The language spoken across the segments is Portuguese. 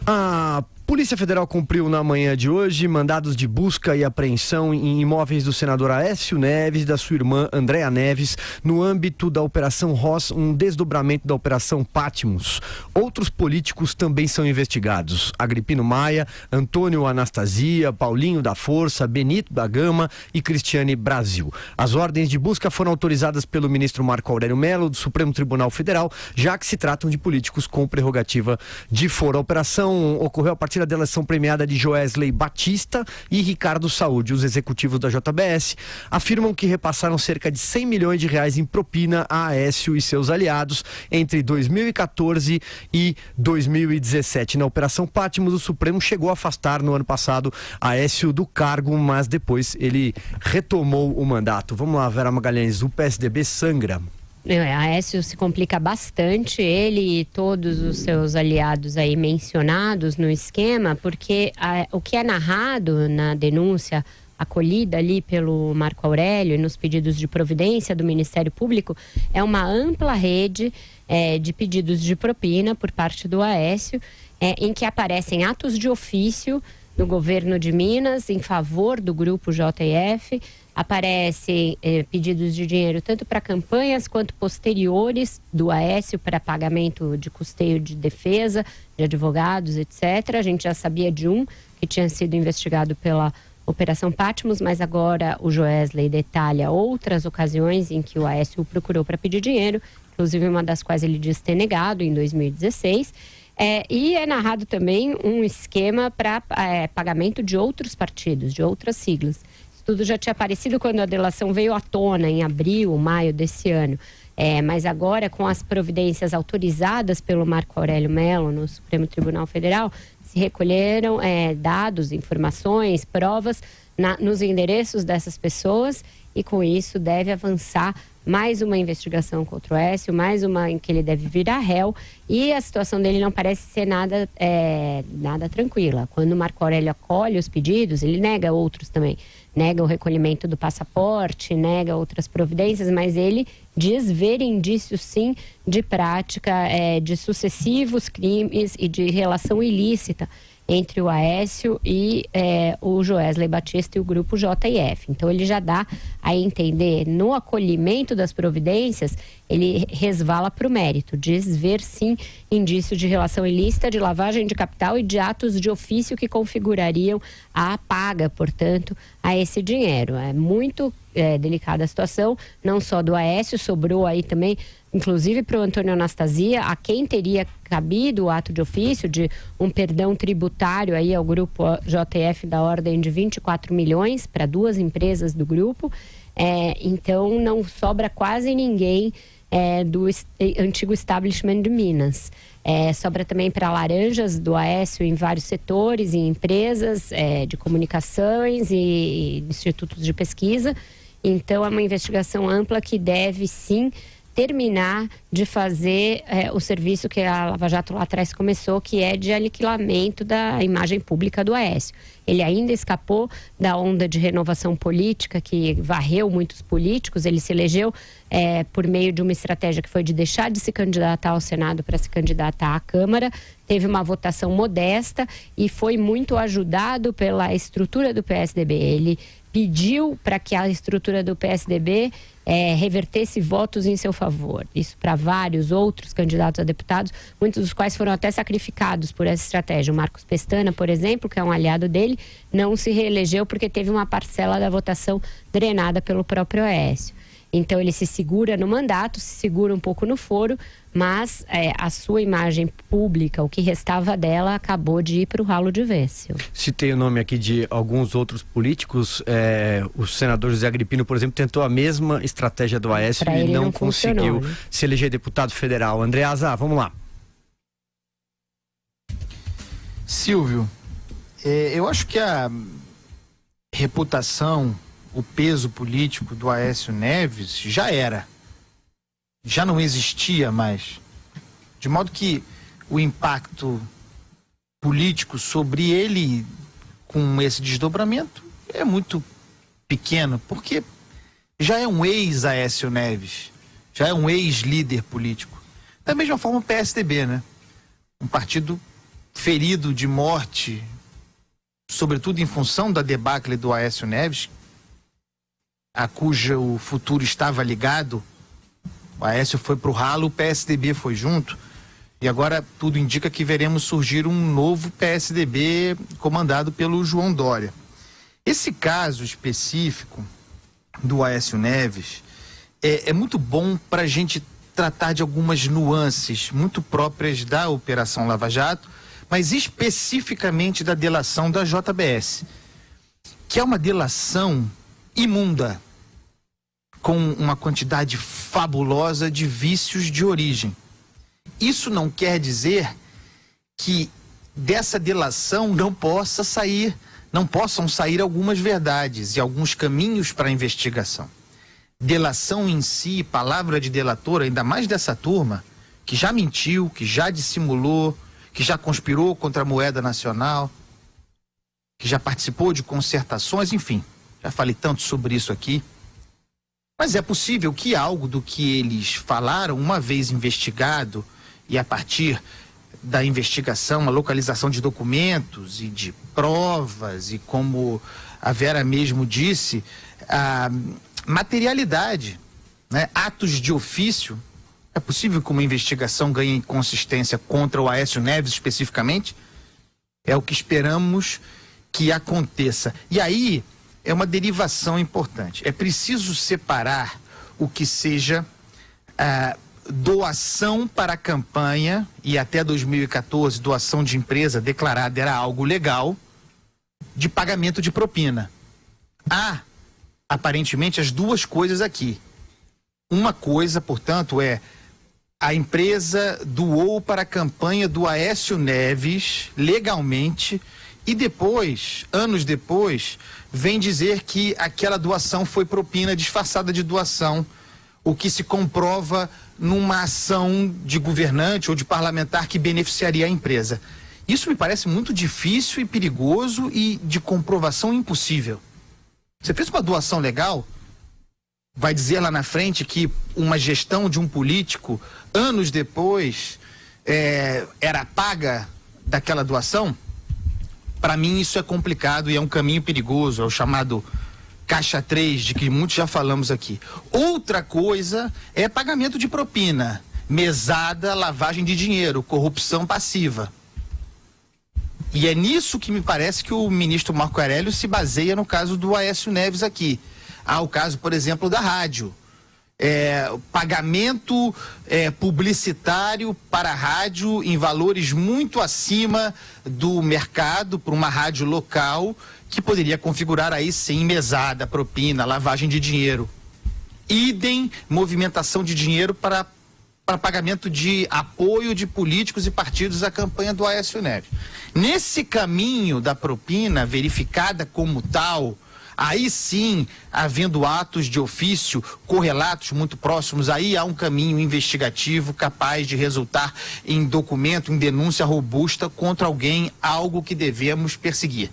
A Polícia Federal cumpriu na manhã de hoje mandados de busca e apreensão em imóveis do senador Aécio Neves e da sua irmã Andréa Neves, no âmbito da Operação Ross, um desdobramento da Operação Patmos. Outros políticos também são investigados: Agripino Maia, Antônio Anastasia, Paulinho da Força, Benito da Gama e Cristiane Brasil. As ordens de busca foram autorizadas pelo ministro Marco Aurélio Mello, do Supremo Tribunal Federal, já que se tratam de políticos com prerrogativa de foro. A operação ocorreu a partir da delação premiada de Joesley Batista e Ricardo Saúde. Os executivos da JBS afirmam que repassaram cerca de 100 milhões de reais em propina a Aécio e seus aliados entre 2014 e 2017. Na Operação Patmos, o Supremo chegou a afastar no ano passado Aécio do cargo, mas depois ele retomou o mandato. Vamos lá, Vera Magalhães, o PSDB sangra. Aécio se complica bastante, ele e todos os seus aliados aí mencionados no esquema, porque o que é narrado na denúncia acolhida ali pelo Marco Aurélio e nos pedidos de providência do Ministério Público é uma ampla rede de pedidos de propina por parte do Aécio, em que aparecem atos de ofício do governo de Minas em favor do grupo JF. Aparecem pedidos de dinheiro tanto para campanhas quanto posteriores do Aécio para pagamento de custeio de defesa, de advogados, etc. A gente já sabia de um que tinha sido investigado pela Operação Patmos, mas agora o Joesley detalha outras ocasiões em que o Aécio o procurou para pedir dinheiro, inclusive uma das quais ele diz ter negado em 2016. E é narrado também um esquema para pagamento de outros partidos, de outras siglas. Tudo já tinha aparecido quando a delação veio à tona em abril, maio desse ano. Mas agora, com as providências autorizadas pelo Marco Aurélio Mello no Supremo Tribunal Federal, se recolheram dados, informações, provas nos endereços dessas pessoas, e com isso deve avançar mais uma investigação contra o Aécio, mais uma em que ele deve virar réu, e a situação dele não parece ser nada tranquila. Quando o Marco Aurélio acolhe os pedidos, ele nega outros também. Nega o recolhimento do passaporte, nega outras providências, mas ele diz ver indícios, sim, de prática de sucessivos crimes e de relação ilícita entre o Aécio e o Joesley Batista e o grupo JF. Então ele já dá a entender, no acolhimento das providências, ele resvala para o mérito, diz ver sim indício de relação ilícita, de lavagem de capital e de atos de ofício que configurariam a paga, portanto, a esse dinheiro. É muito delicada a situação, não só do Aécio, sobrou aí também, inclusive para o Antônio Anastasia, a quem teria cabido o ato de ofício de um perdão tributário aí ao grupo JF da ordem de 24 milhões para 2 empresas do grupo. Então não sobra quase ninguém do antigo establishment de Minas. Sobra também para laranjas do Aécio em vários setores, em empresas de comunicações e institutos de pesquisa. Então é uma investigação ampla que deve sim terminar de fazer o serviço que a Lava Jato lá atrás começou, que é de aniquilamento da imagem pública do Aécio. Ele ainda escapou da onda de renovação política que varreu muitos políticos. Ele se elegeu por meio de uma estratégia que foi de deixar de se candidatar ao Senado para se candidatar à Câmara. Teve uma votação modesta e foi muito ajudado pela estrutura do PSDB. Ele pediu para que a estrutura do PSDB revertesse votos em seu favor. Isso para vários outros candidatos a deputados, muitos dos quais foram até sacrificados por essa estratégia. O Marcos Pestana, por exemplo, que é um aliado dele, não se reelegeu porque teve uma parcela da votação drenada pelo próprio Aécio. Então ele se segura no mandato, se segura um pouco no foro, mas a sua imagem pública, o que restava dela, acabou de ir para o ralo de vez. Citei o nome aqui de alguns outros políticos. O senador José Agripino, por exemplo, tentou a mesma estratégia do Aécio e não conseguiu se eleger deputado federal. Andreasa, vamos lá. Silvio, eu acho que a reputação, o peso político do Aécio Neves já não existia mais, de modo que o impacto político sobre ele com esse desdobramento é muito pequeno, porque já é um ex-Aécio Neves, já é um ex-líder político. Da mesma forma o PSDB, né? Um partido ferido de morte, sobretudo em função da debacle do Aécio Neves, a cujo futuro estava ligado. O Aécio foi para o ralo, o PSDB foi junto, e agora tudo indica que veremos surgir um novo PSDB comandado pelo João Dória. Esse caso específico do Aécio Neves é muito bom para a gente tratar de algumas nuances muito próprias da Operação Lava Jato, mas especificamente da delação da JBS, que é uma delação imunda, com uma quantidade fabulosa de vícios de origem. Isso não quer dizer que dessa delação não possam sair algumas verdades e alguns caminhos para a investigação. Delação em si, palavra de delator, ainda mais dessa turma, que já mentiu, que já dissimulou, que já conspirou contra a moeda nacional, que já participou de concertações, enfim, já falei tanto sobre isso aqui. Mas é possível que algo do que eles falaram, uma vez investigado, e a partir da investigação, a localização de documentos e de provas, e como a Vera mesmo disse, a materialidade, né? Atos de ofício, é possível que uma investigação ganhe consistência contra o Aécio Neves especificamente? É o que esperamos que aconteça. E aí é uma derivação importante. É preciso separar o que seja doação para a campanha, e até 2014 doação de empresa declarada era algo legal, de pagamento de propina. Há aparentemente as duas coisas aqui. Uma coisa, portanto, é a empresa doou para a campanha do Aécio Neves legalmente, e depois, anos depois, vem dizer que aquela doação foi propina disfarçada de doação, o que se comprova numa ação de governante ou de parlamentar que beneficiaria a empresa. Isso me parece muito difícil e perigoso e de comprovação impossível. Você fez uma doação legal, vai dizer lá na frente que uma gestão de um político, anos depois, era paga daquela doação? Para mim isso é complicado e é um caminho perigoso, é o chamado Caixa 3, de que muitos já falamos aqui. Outra coisa é pagamento de propina, mesada, lavagem de dinheiro, corrupção passiva. E é nisso que me parece que o ministro Marco Aurélio se baseia no caso do Aécio Neves aqui. Há o caso, por exemplo, da rádio. Pagamento publicitário para a rádio em valores muito acima do mercado para uma rádio local, que poderia configurar aí sim mesada, propina, lavagem de dinheiro. Idem, movimentação de dinheiro para pagamento de apoio de políticos e partidos à campanha do Aécio Neves. Nesse caminho da propina verificada como tal, aí sim, havendo atos de ofício, correlatos muito próximos, aí há um caminho investigativo capaz de resultar em documento, em denúncia robusta contra alguém, algo que devemos perseguir.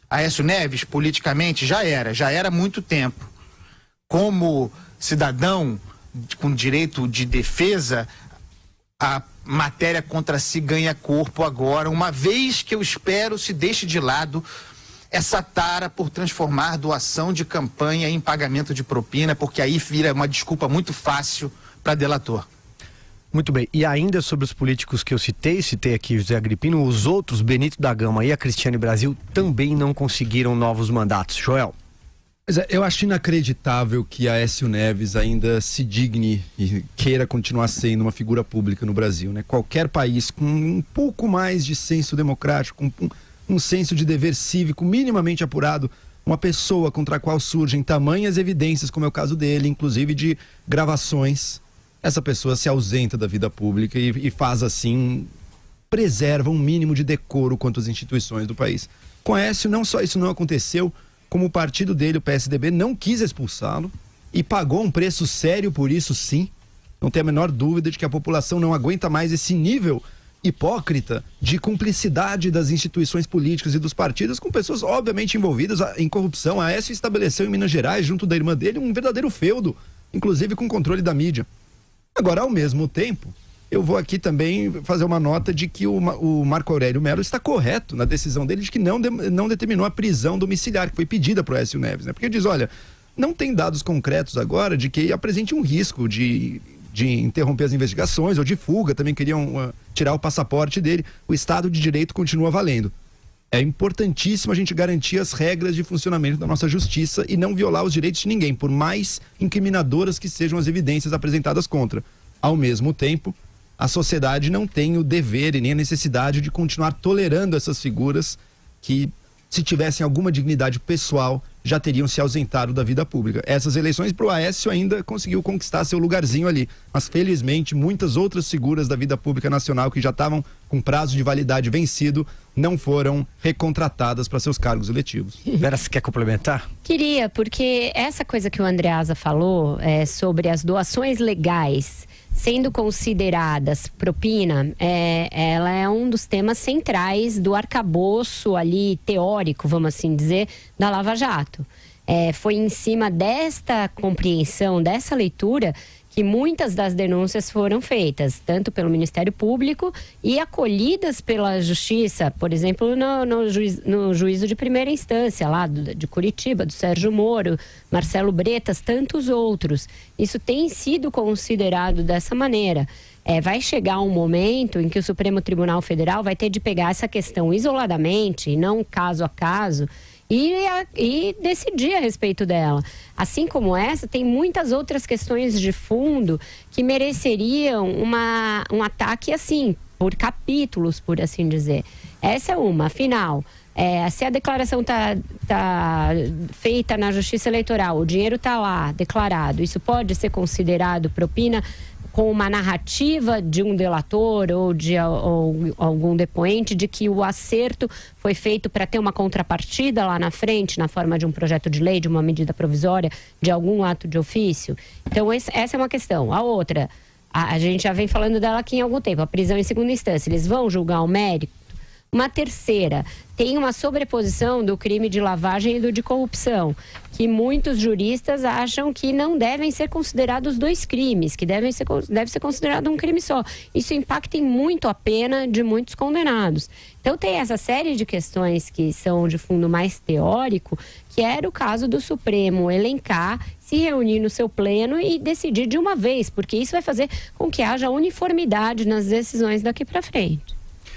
Aécio Neves, politicamente, já era há muito tempo. Como cidadão com direito de defesa, a matéria contra si ganha corpo agora, uma vez que eu espero se deixe de lado essa tara por transformar doação de campanha em pagamento de propina, porque aí vira uma desculpa muito fácil para delator. Muito bem, e ainda sobre os políticos que eu citei aqui José Agripino, os outros, Benito da Gama e a Cristiane Brasil, também não conseguiram novos mandatos. Joel? Eu acho inacreditável que Aécio Neves ainda se digne e queira continuar sendo uma figura pública no Brasil, né? Qualquer país com um pouco mais de senso democrático, com um senso de dever cívico minimamente apurado, uma pessoa contra a qual surgem tamanhas evidências, como é o caso dele, inclusive de gravações, essa pessoa se ausenta da vida pública e faz assim, preserva um mínimo de decoro quanto às instituições do país. Com Aécio, não só isso não aconteceu, como o partido dele, o PSDB, não quis expulsá-lo e pagou um preço sério por isso, sim. Não tem a menor dúvida de que a população não aguenta mais esse nível hipócrita de cumplicidade das instituições políticas e dos partidos com pessoas obviamente envolvidas em corrupção. A Aécio estabeleceu em Minas Gerais, junto da irmã dele, um verdadeiro feudo, inclusive com controle da mídia. Agora, ao mesmo tempo, eu vou aqui também fazer uma nota de que o Marco Aurélio Mello está correto na decisão dele de que não determinou a prisão domiciliar que foi pedida para o Aécio Neves, né? Porque diz, olha, não tem dados concretos agora de que apresente um risco de interromper as investigações ou de fuga, também queriam tirar o passaporte dele. O Estado de Direito continua valendo. É importantíssimo a gente garantir as regras de funcionamento da nossa justiça e não violar os direitos de ninguém, por mais incriminadoras que sejam as evidências apresentadas contra. Ao mesmo tempo, a sociedade não tem o dever e nem a necessidade de continuar tolerando essas figuras que, se tivessem alguma dignidade pessoal, já teriam se ausentado da vida pública. Essas eleições para o Aécio ainda conseguiu conquistar seu lugarzinho ali, mas felizmente muitas outras figuras da vida pública nacional que já estavam com prazo de validade vencido não foram recontratadas para seus cargos eletivos. Vera, você quer complementar? Queria, porque essa coisa que o Andreasa falou sobre as doações legais sendo consideradas propina, ela é um dos temas centrais do arcabouço ali teórico, vamos assim dizer, da Lava Jato. Foi em cima desta compreensão, dessa leitura, que muitas das denúncias foram feitas, tanto pelo Ministério Público e acolhidas pela Justiça, por exemplo, no juízo de primeira instância, lá de Curitiba, do Sérgio Moro, Marcelo Bretas, tantos outros. Isso tem sido considerado dessa maneira. Vai chegar um momento em que o Supremo Tribunal Federal vai ter de pegar essa questão isoladamente, e não caso a caso, e decidir a respeito dela. Assim como essa, tem muitas outras questões de fundo que mereceriam um ataque assim, por capítulos, por assim dizer. Essa é uma. Afinal, se a declaração tá feita na Justiça Eleitoral, o dinheiro está lá, declarado, isso pode ser considerado propina com uma narrativa de um delator ou de algum depoente de que o acerto foi feito para ter uma contrapartida lá na frente, na forma de um projeto de lei, de uma medida provisória, de algum ato de ofício. Então, essa é uma questão. A outra, a gente já vem falando dela aqui em algum tempo, a prisão em segunda instância. Eles vão julgar o mérito? Uma terceira, tem uma sobreposição do crime de lavagem e do de corrupção, que muitos juristas acham que não devem ser considerados dois crimes, que deve ser considerado um crime só. Isso impacta muito a pena de muitos condenados. Então tem essa série de questões que são de fundo mais teórico, que era o caso do Supremo elencar, se reunir no seu pleno e decidir de uma vez, porque isso vai fazer com que haja uniformidade nas decisões daqui para frente.